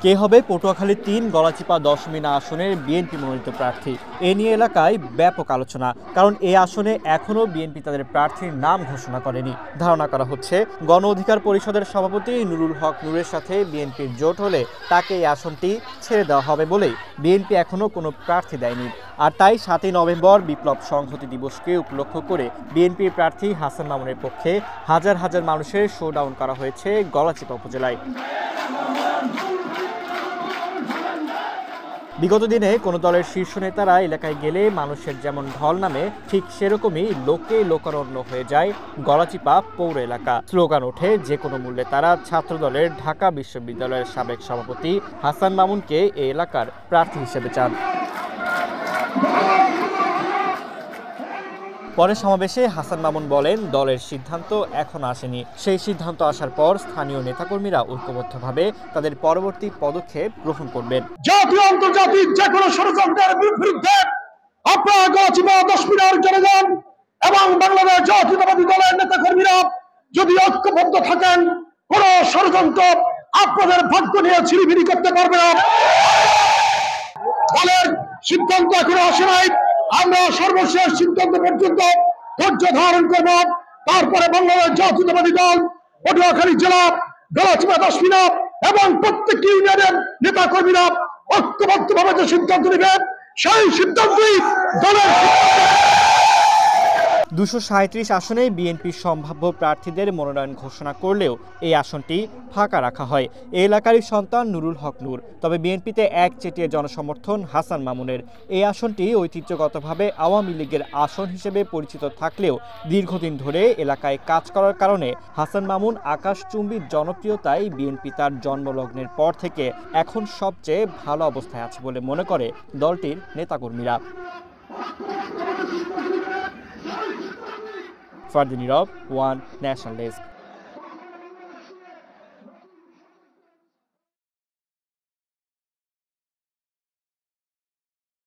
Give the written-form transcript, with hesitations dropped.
কে হবে পটুয়াখালী ৩ গলাচিপা দশমিনা আসনের বিএনপি মনোনীত প্রার্থী? এ নিয়ে এলাকায় ব্যাপক আলোচনা, কারণ এই আসনে এখনও বিএনপি তাদের প্রার্থীর নাম ঘোষণা করেনি। ধারণা করা হচ্ছে গণ অধিকার পরিষদের সভাপতি নুরুল হক নূরের সাথে বিএনপির জোট হলে তাকে এই আসনটি ছেড়ে দেওয়া হবে বলেই বিএনপি এখনও কোনো প্রার্থী দেয়নি। আর তাই ৭ই নভেম্বর বিপ্লব সংহতি দিবসকে উপলক্ষ করে বিএনপির প্রার্থী হাসান মামুনের পক্ষে হাজার হাজার মানুষের শোডাউন করা হয়েছে গলাচিপা উপজেলায়। বিগত দিনে কোনো দলের শীর্ষ নেতারা এলাকায় গেলে মানুষের যেমন ঢল নামে, ঠিক সেরকমই লোকে লোকারণ্য হয়ে যায় গলাচিপা পৌর এলাকা। স্লোগান ওঠে যে কোনো মূল্যে তারা ছাত্রদলের ঢাকা বিশ্ববিদ্যালয়ের সাবেক সভাপতি হাসান মামুনকে এই এলাকার প্রার্থী হিসেবে চান। পরে সমাবেশে হাসান মামুন বলেন, দলের সিদ্ধান্ত এখনো আসেনি। সেই সিদ্ধান্ত আসার পর স্থানীয় নেতাকর্মীরা ঐক্যবদ্ধভাবে তাদের পরবর্তী পদক্ষেপ গ্রহণ করবেন। জাতীয় আন্তর্জাতিক যে কোনো ষড়যন্ত্রের বিরুদ্ধে আপনারা গলাচিপা দশমিনার জনগণ এবং বাংলাদেশ জাতীয়তাবাদী দলের নেতাকর্মীরা যদি ঐক্যবদ্ধ থাকেন, কোন ষড়যন্ত্র আপনাদের ভাগ্য নিয়ে ছিনিমিনি করতে পারবে না। দলের সিদ্ধান্ত এখনো আসে নাই, আমরা সর্বশেষ সিদ্ধান্ত পর্যন্ত ধৈর্য ধারণ করব। তারপরে বাংলাদেশ জাতীয়তাবাদী দল পটুয়াখালী জেলা গলাচিপা দশমিনা এবং প্রত্যেকটি ইউনিয়নের নেতা কর্মীরা ঐক্যবদ্ধভাবে যে সিদ্ধান্ত নেবেন, সেই সিদ্ধান্তই দলের ২৩৭ আসনে বিএনপির সম্ভাব্য প্রার্থীদের মনোনয়ন ঘোষণা করলেও এই আসনটি ফাঁকা রাখা হয়। এই এলাকারই সন্তান নুরুল হক নূর। তবে বিএনপিতে একচেটিয়া জনসমর্থন হাসান মামুনের। এই আসনটি ঐতিহ্যগতভাবে আওয়ামী লীগের আসন হিসেবে পরিচিত থাকলেও দীর্ঘদিন ধরে এলাকায় কাজ করার কারণে হাসান মামুন আকাশচুম্বী জনপ্রিয়তায় বিএনপি তার জন্মলগ্নের পর থেকে এখন সবচেয়ে ভালো অবস্থায় আছে বলে মনে করে দলটির নেতাকর্মীরা। ফারদিন নীরব, ওয়ান ন্যাশনাল ডেস্ক।